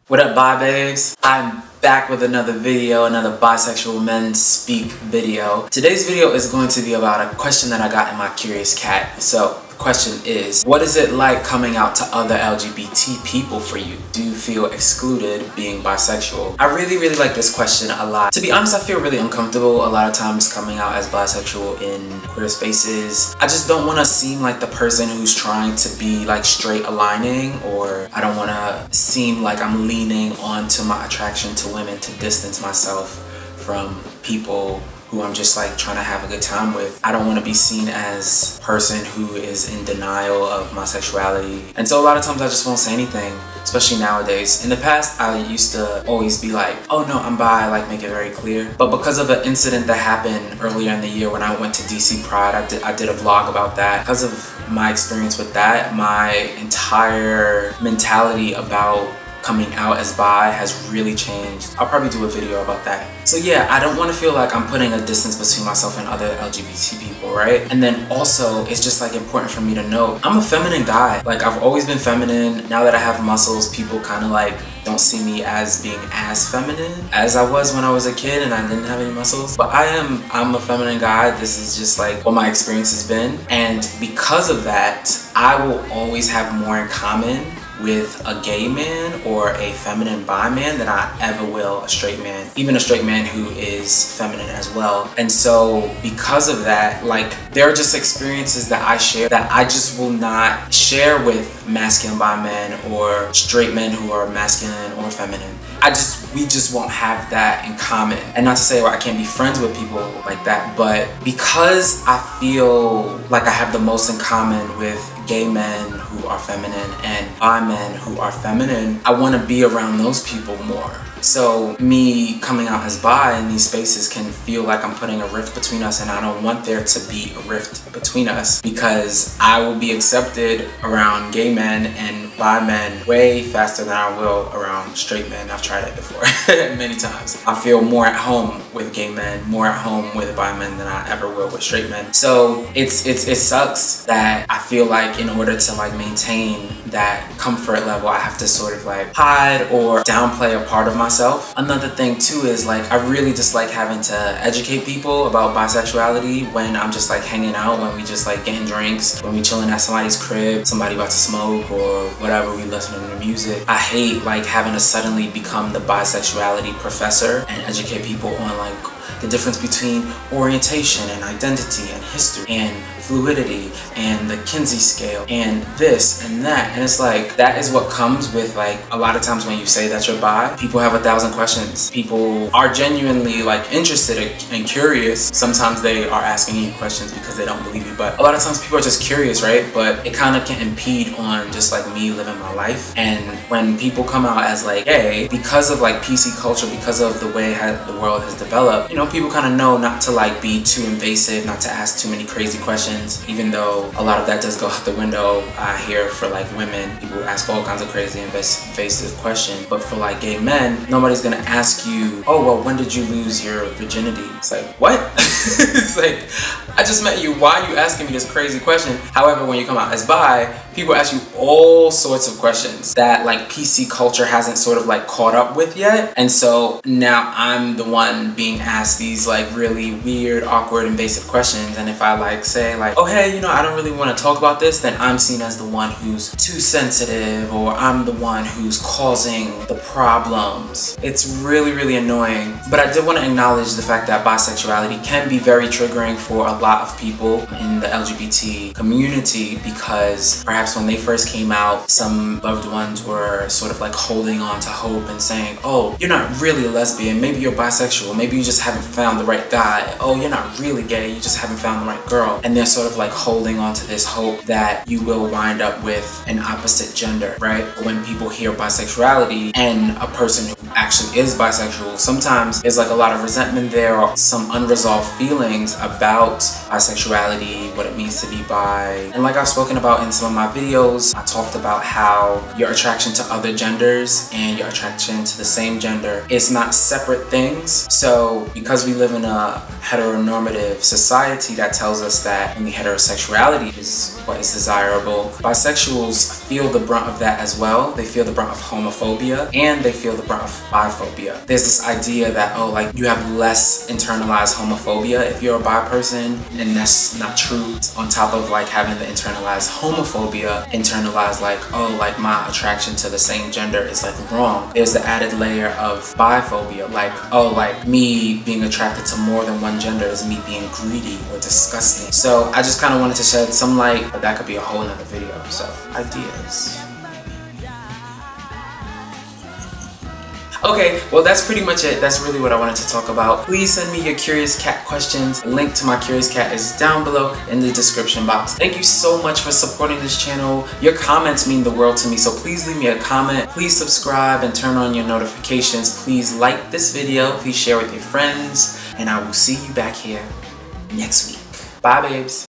What up, bye babes? I'm back with another video, another Bisexual Men Speak video. Today's video is going to be about a question that I got in my Curious Cat. So the question is, what is it like coming out to other LGBT people for you? Do you feel excluded being bisexual? I really like this question a lot. To be honest, I feel really uncomfortable a lot of times coming out as bisexual in queer spaces. I just don't want to seem like the person who's trying to be like straight aligning, or I don't want to seem like I'm leaning onto my attraction to women to distance myself from people who I'm just like trying to have a good time with. I don't want to be seen as a person who is in denial of my sexuality. And so a lot of times I just won't say anything, especially nowadays. In the past, I used to always be like, oh no, I'm bi, like make it very clear. But because of an incident that happened earlier in the year when I went to DC Pride, I did a vlog about that. Because of my experience with that, my entire mentality about coming out as bi has really changed. I'll probably do a video about that. So yeah, I don't want to feel like I'm putting a distance between myself and other LGBT people, right? And then also, it's just like important for me to know, I'm a feminine guy. Like I've always been feminine. Now that I have muscles, people kind of like don't see me as being as feminine as I was when I was a kid and I didn't have any muscles. But I'm a feminine guy. This is just like what my experience has been. And because of that, I will always have more in common with a gay man or a feminine bi man than I ever will a straight man, even a straight man who is feminine as well. And so because of that, like there are just experiences that I share that I just will not share with masculine bi men or straight men who are masculine or feminine. We just won't have that in common. And not to say I can't be friends with people like that, but because I feel like I have the most in common with gay men who are feminine and bi men who are feminine, I want to be around those people more. So me coming out as bi in these spaces can feel like I'm putting a rift between us, and I don't want there to be a rift between us, because I will be accepted around gay men and bi men way faster than I will around straight men. I've tried it before many times. I feel more at home with gay men, more at home with bi men than I ever will with straight men. So it sucks that I feel like in order to like maintain that comfort level, I have to sort of like hide or downplay a part of myself. Another thing too is like I really just like having to educate people about bisexuality when I'm just like hanging out, when we just like getting drinks, when we chilling at somebody's crib, somebody about to smoke or whatever, we listening to music. I hate like having to suddenly become the bisexuality professor and educate people on like the difference between orientation and identity and history and fluidity and the Kinsey scale and this and that. And it's like, that is what comes with like a lot of times when you say that you're bi, people have 1,000 questions. People are genuinely like interested and curious. Sometimes they are asking you questions because they don't believe you, but a lot of times people are just curious, right? But it kind of can impede on just like me living my life. And when people come out as like gay, because of like PC culture, because of the way the world has developed, you know, people kind of know not to like be too invasive, not to ask too many crazy questions. Even though a lot of that does go out the window, I hear for like women, people ask all kinds of crazy invasive questions. But for like gay men, nobody's gonna ask you, oh well, when did you lose your virginity? It's like, what? It's like, I just met you, why are you asking me this crazy question? However, when you come out as bi, people ask you all sorts of questions that like PC culture hasn't sort of like caught up with yet. And so now I'm the one being asked these like really weird, awkward, invasive questions. And if I like say like, oh hey, you know, I don't really want to talk about this, then I'm seen as the one who's too sensitive, or I'm the one who's causing the problems. It's really annoying. But I did want to acknowledge the fact that bisexuality can be very triggering for a lot of people in the LGBT community, because perhaps when they first came out, some loved ones were sort of like holding on to hope and saying, oh, you're not really a lesbian, maybe you're bisexual, maybe you just haven't found the right guy, oh, you're not really gay, you just haven't found the right girl. And they're sort of like holding on to this hope that you will wind up with an opposite gender, right? When people hear bisexuality and a person who actually is bisexual, sometimes there's like a lot of resentment there, or some unresolved feelings about bisexuality, what it means to be bi. And like I've spoken about in some of my videos, I talked about how your attraction to other genders and your attraction to the same gender is not separate things. So because we live in a heteronormative society that tells us that only heterosexuality is what is desirable, bisexuals feel the brunt of that as well. They feel the brunt of homophobia, and they feel the brunt of biphobia. There's this idea that, oh, like, you have less internalized homophobia if you're a bi person, and that's not true. On top of like having the internalized homophobia, internalized like, oh, like my attraction to the same gender is like wrong. There's the added layer of biphobia, like, oh, like me being attracted to more than one gender is me being greedy or disgusting. So I just kind of wanted to shed some light, but that could be a whole nother video. So ideas. Okay, well that's pretty much it. That's really what I wanted to talk about. Please send me your Curious Cat questions. The link to my Curious Cat is down below in the description box. Thank you so much for supporting this channel. Your comments mean the world to me, so please leave me a comment. Please subscribe and turn on your notifications. Please like this video. Please share with your friends. And I will see you back here next week. Bye, babes.